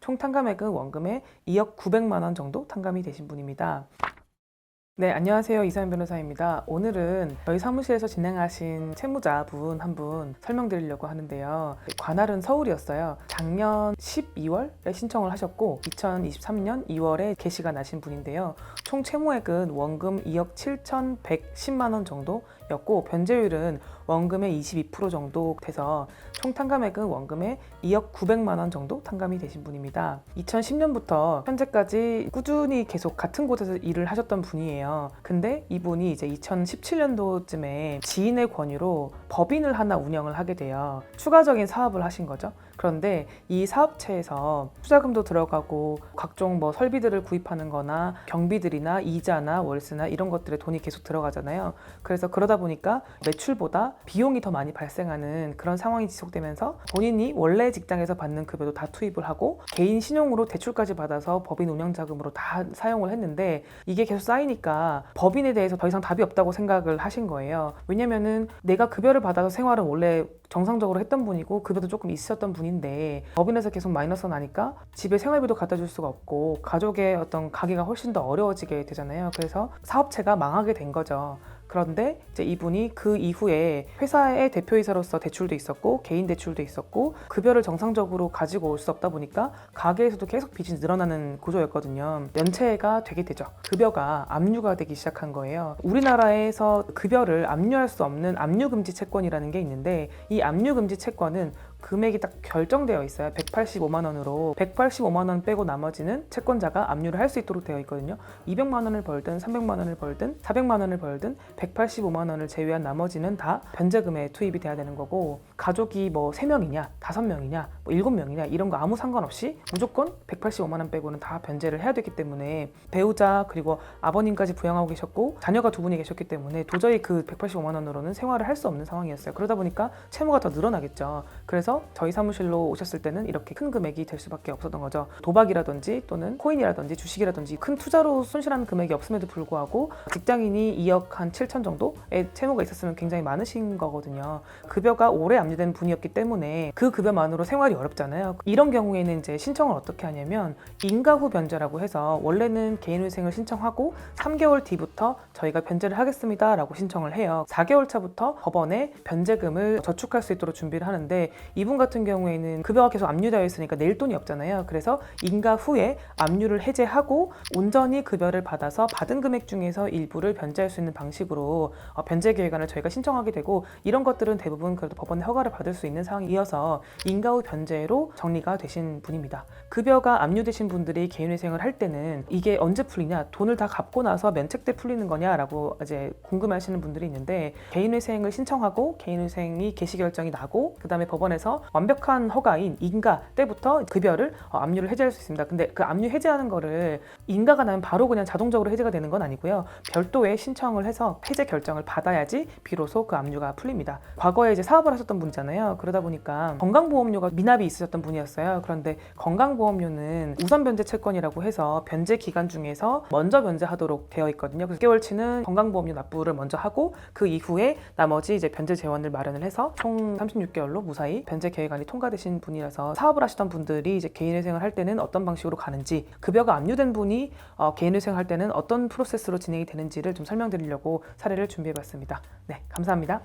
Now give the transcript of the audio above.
총 탕감액은 원금의 2억 900만 원 정도 탕감이 되신 분입니다. 네, 안녕하세요. 이사연 변호사입니다. 오늘은 저희 사무실에서 진행하신 채무자분 한 분 설명드리려고 하는데요. 관할은 서울이었어요. 작년 12월에 신청을 하셨고 2023년 2월에 개시가 나신 분인데요. 총 채무액은 원금 2억 7,110만 원 정도였고 변제율은 원금의 22% 정도 돼서 총 탕감액은 원금의 2억 900만 원 정도 탕감이 되신 분입니다. 2010년부터 현재까지 꾸준히 계속 같은 곳에서 일을 하셨던 분이에요. 근데 이분이 이제 2017년도쯤에 지인의 권유로 법인을 하나 운영을 하게 돼요. 추가적인 사업을 하신 거죠. 그런데 이 사업체에서 투자금도 들어가고 각종 뭐 설비들을 구입하는 거나 경비들이나 이자나 월세나 이런 것들에 돈이 계속 들어가잖아요. 그래서 그러다 보니까 매출보다 비용이 더 많이 발생하는 그런 상황이 지속되면서 본인이 원래 직장에서 받는 급여도 다 투입을 하고 개인 신용으로 대출까지 받아서 법인 운영 자금으로 다 사용을 했는데 이게 계속 쌓이니까 법인에 대해서 더 이상 답이 없다고 생각을 하신 거예요. 왜냐면은 내가 급여를 받아서 생활은 원래 정상적으로 했던 분이고 급여도 조금 있었던 분인데 법인에서 계속 마이너스가 나니까 집에 생활비도 갖다 줄 수가 없고 가족의 어떤 가게가 훨씬 더 어려워지게 되잖아요. 그래서 사업체가 망하게 된 거죠. 그런데 이제 이분이 그 이후에 회사의 대표이사로서 대출도 있었고 개인 대출도 있었고 급여를 정상적으로 가지고 올 수 없다 보니까 가게에서도 계속 빚이 늘어나는 구조였거든요. 연체가 되게 되죠. 급여가 압류가 되기 시작한 거예요. 우리나라에서 급여를 압류할 수 없는 압류금지 채권이라는 게 있는데 이 압류금지 채권은 금액이 딱 결정되어 있어요. 185만 원으로 185만 원 빼고 나머지는 채권자가 압류를 할 수 있도록 되어 있거든요. 200만 원을 벌든 300만 원을 벌든 400만 원을 벌든 185만 원을 제외한 나머지는 다 변제금에 투입이 돼야 되는 거고 가족이 뭐 3명이냐 5명이냐 뭐 7명이냐 이런 거 아무 상관없이 무조건 185만 원 빼고는 다 변제를 해야 되기 때문에 배우자 그리고 아버님까지 부양하고 계셨고 자녀가 2분이 계셨기 때문에 도저히 그 185만 원으로는 생활을 할 수 없는 상황이었어요. 그러다 보니까 채무가 더 늘어나겠죠. 그래서 저희 사무실로 오셨을 때는 이렇게 큰 금액이 될 수밖에 없었던 거죠. 도박이라든지 또는 코인이라든지 주식이라든지 큰 투자로 손실하는 금액이 없음에도 불구하고 직장인이 2억 한 7천 정도의 채무가 있었으면 굉장히 많으신 거거든요. 급여가 오래 압류된 분이었기 때문에 그 급여만으로 생활이 어렵잖아요. 이런 경우에는 이제 신청을 어떻게 하냐면 인가 후 변제라고 해서 원래는 개인회생을 신청하고 3개월 뒤부터 저희가 변제를 하겠습니다 라고 신청을 해요. 4개월 차부터 법원에 변제금을 저축할 수 있도록 준비를 하는데 이분 같은 경우에는 급여가 계속 압류되어 있으니까 낼 돈이 없잖아요. 그래서 인가 후에 압류를 해제하고 온전히 급여를 받아서 받은 금액 중에서 일부를 변제할 수 있는 방식으로 변제 계획안을 저희가 신청하게 되고 이런 것들은 대부분 그래도 법원의 허가를 받을 수 있는 상황이어서 인가 후 변제로 정리가 되신 분입니다. 급여가 압류되신 분들이 개인회생을 할 때는 이게 언제 풀리냐, 돈을 다 갚고 나서 면책 때 풀리는 거냐라고 이제 궁금해하시는 분들이 있는데 개인회생을 신청하고 개인회생이 개시 결정이 나고 그 다음에 법원에서 완벽한 허가인 인가 때부터 급여를 압류를 해제할 수 있습니다. 근데 그 압류 해제하는 거를 인가가 나면 바로 그냥 자동적으로 해제가 되는 건 아니고요. 별도의 신청을 해서 해제 결정을 받아야지 비로소 그 압류가 풀립니다. 과거에 이제 사업을 하셨던 분이잖아요. 그러다 보니까 건강보험료가 미납이 있으셨던 분이었어요. 그런데 건강보험료는 우선 변제 채권이라고 해서 변제 기간 중에서 먼저 변제하도록 되어 있거든요. 그래서 6개월치는 건강보험료 납부를 먼저 하고 그 이후에 나머지 이제 변제 재원을 마련을 해서 총 36개월로 무사히 변제 계획안이 통과되신 분이라서 사업을 하시던 분들이 이제 개인회생을 할 때는 어떤 방식으로 가는지 급여가 압류된 분이 개인회생을 할 때는 어떤 프로세스로 진행이 되는지를 좀 설명드리려고 사례를 준비해봤습니다. 네, 감사합니다.